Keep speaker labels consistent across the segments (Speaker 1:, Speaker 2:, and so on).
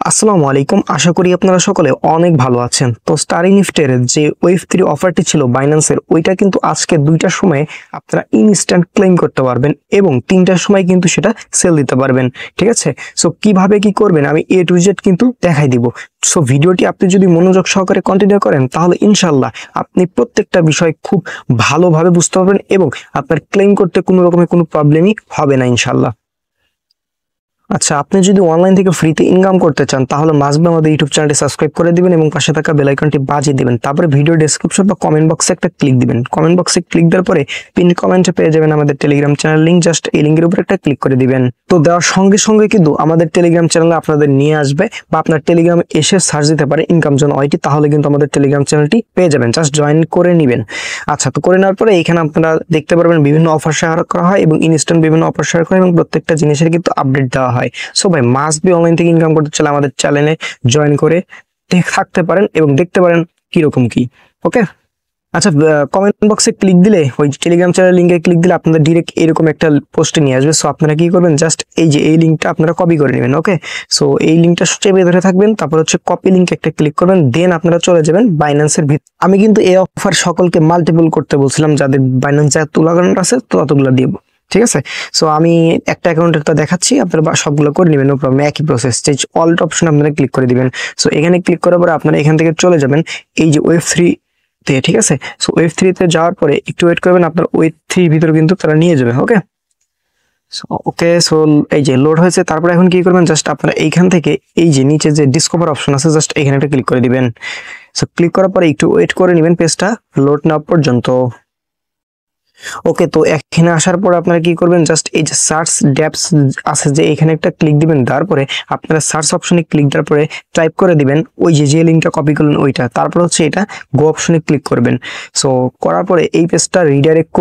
Speaker 1: আসসালামু আলাইকুম। আশা করি আপনারা সকলে অনেক ভালো আছেন। তো স্টার ইনফিটের যে ওয়েভ 3 অফারটি ছিল বাইন্যান্সের, ওইটা কিন্তু আজকে 2টার সময় আপনারা ইনস্ট্যান্ট ক্লেম করতে পারবেন এবং 3টার সময় কিন্তু সেটা সেল দিতে পারবেন। ঠিক আছে, সো কিভাবে কি করবেন আমি A to Z কিন্তু দেখাই দিব। সো ভিডিওটি আপনি যদি মনোযোগ সহকারে কন্টিনিউ করেন তাহলে ইনশাল্লাহ আপনি প্রত্যেকটা বিষয় খুব ভালোভাবে বুঝতে পারবেন এবং আপনার ক্লেম করতে কোনো রকমের কোনো প্রবলেমই হবে না ইনশাল্লাহ। আচ্ছা, আপনি যদি অনলাইন থেকে ফ্রিতে ইনকাম করতে চান তাহলে মাস্ট বি আমাদের ইউটিউব চ্যানেলটি সাবস্ক্রাইব করে দিবেন এবং পাশে থাকা বেল আইকনটি বাজিয়ে দিবেন। তারপরে ভিডিও ডেসক্রিপশন বা কমেন্ট বক্সে একটা ক্লিক দিবেন। কমেন্ট বক্সে ক্লিক দেওয়ার পরে পিন কমেন্টে পেয়ে যাবেন আমাদের টেলিগ্রাম চ্যানেল লিংক। জাস্ট এই লিংকের উপর একটা ক্লিক করে দিবেন। তো দেওয়ার সঙ্গে সঙ্গে কিন্তু আমাদের টেলিগ্রাম চ্যানেলে আপনাদের নিয়ে আসবে, বা আপনার টেলিগ্রামে এসে সার্চ দিতে পারে ইনকাম জোন ওয়াইটি, তাহলে কিন্তু আমাদের টেলিগ্রাম চ্যানেলটি পেয়ে যাবেন। জাস্ট জয়েন করে নেবেন। আচ্ছা, তো করে নেওয়ার পরে এখানে আপনারা দেখতে পারবেন বিভিন্ন অফার শেয়ার করা হয় এবং ইনস্ট্যান্ট বিভিন্ন অফার শেয়ার করা হয় এবং প্রত্যেকটা জিনিসের কিন্তু আপডেট দেওয়া হয়। সো ভাই মাস্ট বি অনলাইন থেকে ইনকাম করতে চাইলে আমাদের চ্যানেলে জয়েন করে থাকতে পারেন এবং দেখতে পারেন কিরকম কি। ওকে, আচ্ছা, কমেন্ট বক্সে ক্লিক দিলে ওই টেলিগ্রাম চ্যানেল লিঙ্কে ক্লিক দিলে আপনাদের ডিরেক্ট এরকম একটা পোস্টে নিয়ে আসবে। সো আপনারা কি করবেন, জাস্ট এই যে এই লিঙ্কটা আপনারা কপি করে নেবেন। ওকে, সো এই লিঙ্কটা চেপে ধরে থাকবেন, তারপর হচ্ছে কপি লিঙ্কে একটা ক্লিক করবেন, দেন আপনারা চলে যাবেন বাইন্যান্সের ভিতর। আমি কিন্তু এই অফার সকলকে মাল্টিপল করতে বলছিলাম, যাদের বাইন্যান্স যতগুলো অ্যাকাউন্ট আছে ততগুলো দিব। ঠিক আছে, সো আমি একটা অ্যাকাউন্টের তো দেখাচ্ছি, আপনারা সবগুলো করে নেবেন, নো প্রবলেম। একই প্রসেস, অল্ট অপশন আপনারা ক্লিক করে দিবেন। সো এখানে ক্লিক করার পরে আপনারা এখান থেকে চলে যাবেন এই যে ওয়েব 3 তে। ঠিক আছে, সো ওয়েব 3 তে যাওয়ার পরে একটু ওয়েট করবেন, আপনার ওয়েব 3 ভিতরে কিন্তু তারা নিয়ে যাবে। ওকে, সো এই যে লোড হয়েছে। তারপরে এখন কি করবেন, জাস্ট আপনারা এইখান থেকে এই যে নিচে যে ডিসকভার অপশন আছে, জাস্ট এখানে একটা ক্লিক করে দিবেন। সো ক্লিক করার পরে একটু ওয়েট করে নেবেন পেজটা লোড নেওয়া পর্যন্ত। ওকে, তো এখানে আসার পর আপনারা কি করবেন, জাস্ট এই যে সার্চ ড্যাপস আছে যে এখানে একটা ক্লিক দিবেন। তারপরে আপনারা সার্চ অপশনে ক্লিক দেওয়ার পরে টাইপ করে দিবেন ওই যে লিঙ্কটা কপি করলেন ওইটা। তারপর হচ্ছে এটা গো অপশনে ক্লিক করবেন। সো করার পরে এই পেজটা রিডাইরেক্ট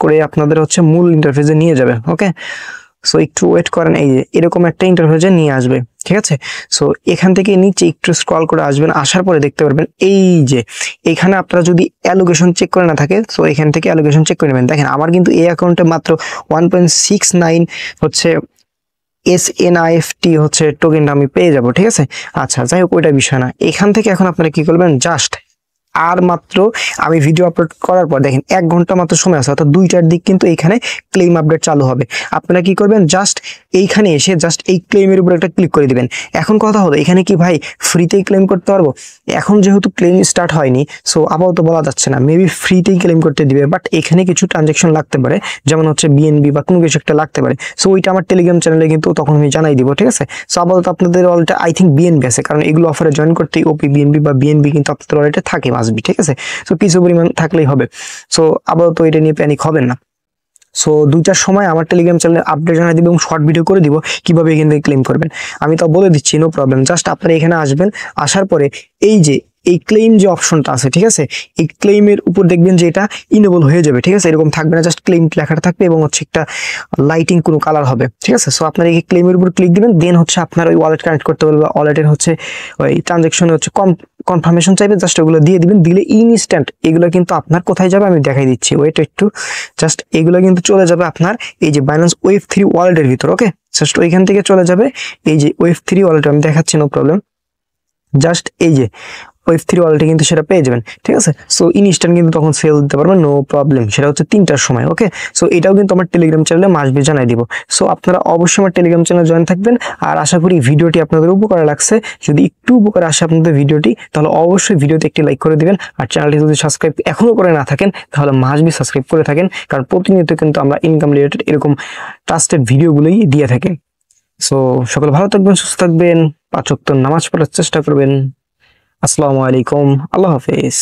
Speaker 1: করে আপনাদের হচ্ছে মূল ইন্টারফেসে নিয়ে যাবে। ওকে, সো একটু ওয়েট করেন, এই যে এরকম একটা ইন্টারফেসে নিয়ে আসবে। ঠিক আছে, সো এখান থেকে নিচে একটু স্ক্রল করে আসবেন। আসার পরে দেখতে পারবেন এই যে এখানে আপনারা যদি অ্যালোকেশন চেক করে না থাকে, সো এখান থেকে অ্যালোকেশন চেক করে নেবেন। দেখেন আমার কিন্তু এই অ্যাকাউন্টে মাত্র 1.69 হচ্ছে SNIFT হচ্ছে টোকেনটা আমি পেয়ে যাব। ঠিক আছে, আচ্ছা যাই হোক, ওইটা বিষয় না। এখান থেকে এখন আপনারা কি করবেন, জাস্ট আর মাত্র আমি ভিডিও আপলোড করার পর দেখেন 1 ঘন্টা মাত্র সময় আছে, অর্থাৎ 2টার দিক কিন্তু এখানে ক্লেম আপডেট চালু হবে। আপনারা কি করবেন, জাস্ট এইখানে এসে জাস্ট এই ক্লেমের উপর একটা ক্লিক করে দিবেন। এখন কথা হলো, এখানে কি ভাই ফ্রিতেই ক্লেম করতে পারবো? এখন যেহেতু ক্লেম স্টার্ট হয়নি, সো আপাতত বলা যাচ্ছে না, মেবি ফ্রিতেই ক্লেম করতে দিবে, বাট এখানে কিছু ট্রানজাকশন লাগতে পারে, যেমন হচ্ছে BNB বা কোনো কিছু একটা লাগতে পারে। সো ওইটা আমার টেলিগ্রাম চ্যানেলে কিন্তু তখন আমি জানাই দিব। ঠিক আছে, সো আপাতত আপনাদের ওয়ালেটে আই থিঙ্ক BNB আছে, কারণ এগুলো অফারে জয়েন করতে OP BNB বা BNB কিন্তু আপনাদের ওয়ালেটে থাকে মাসবি। ঠিক আছে, সো কিছু পরিমাণ থাকলেই হবে। সো আপাতত এটা নিয়ে প্যানিক হবেন না। সো 2টার সময় আমার টেলিগ্রাম চ্যানেলে আপডেট জানিয়ে দিব এবং শর্ট ভিডিও করে দিব কিভাবে এখান থেকে ক্লেম করবেন। আমি তো বলে দিচ্ছি, নো প্রবলেম। জাস্ট আপনারা এখানে আসবেন, আসার পরে এই যে এই ক্লেম যে অপশনটা আছে, ঠিক আছে, এই ক্লেমের উপর দেখবেন যে এটা ইনেবল হয়ে যাবে। ঠিক আছে, এরকম থাকবে না, জাস্ট ক্লেম লেখাটা থাকবে এবং হচ্ছে একটা লাইটিং কোনো কালার হবে। ঠিক আছে, সো আপনারা এই ক্লেমের উপর ক্লিক দিবেন, দেন হচ্ছে আপনার ওই ওয়ালেট কানেক্ট করতে বলবে, ওয়ালেটের হচ্ছে ওই ট্রানজাকশনে হচ্ছে কনফার্মেশন চাইবে, জাস্ট ওগুলো দিয়ে দিবেন। দিলে ইনস্ট্যান্ট এগুলো কিন্তু আপনার কোথায় যাবে আমি দেখাই দিচ্ছি, ওয়েট একটু। জাস্ট এগুলো কিন্তু চলে যাবে আপনার এই যে বাইন্যান্স ওয়েব 3 ওয়ালেটের ভিতর। ওকে, জাস্ট ওইখান থেকে চলে যাবে এই যে ওয়েব 3 ওয়ালেট, আমি দেখাচ্ছি, নো প্রবলেম। জাস্ট এই যে ওয়েব 3 ওয়ালেটে কিন্তু সেটা পেয়ে যাবেন। ঠিক আছে, সো ইনস্ট্যান্ট কিন্তু তখন সেল দিতে পারবেন, নো প্রবলেম। সেটা হচ্ছে 3টার সময়। ওকে, সো এটাও কিন্তু আমার টেলিগ্রাম চ্যানেলে মাসবি জানাই দিব। সো আপনারা অবশ্যই আমার টেলিগ্রাম চ্যানেলে জয়েন থাকবেন। আর আশা করি ভিডিওটি আপনাদের উপকারে লাগছে। যদি একটু উপকার আসে আপনাদের ভিডিওটি, তাহলে অবশ্যই ভিডিওতে একটি লাইক করে দিবেন। আর চ্যানেলটি যদি সাবস্ক্রাইব এখনো করে না থাকেন তাহলে মাসবি সাবস্ক্রাইব করে থাকেন, কারণ প্রতিনিয়ত কিন্তু আমরা ইনকাম রিলেটেড এরকম ট্রাস্টেড ভিডিওগুলোই দিয়ে থাকি। সো সকলে ভালো থাকবেন, সুস্থ থাকবেন, 5 ওয়াক্ত নামাজ পড়ার চেষ্টা করবেন। আসসালামু আলাইকুম, আল্লাহ হাফেজ।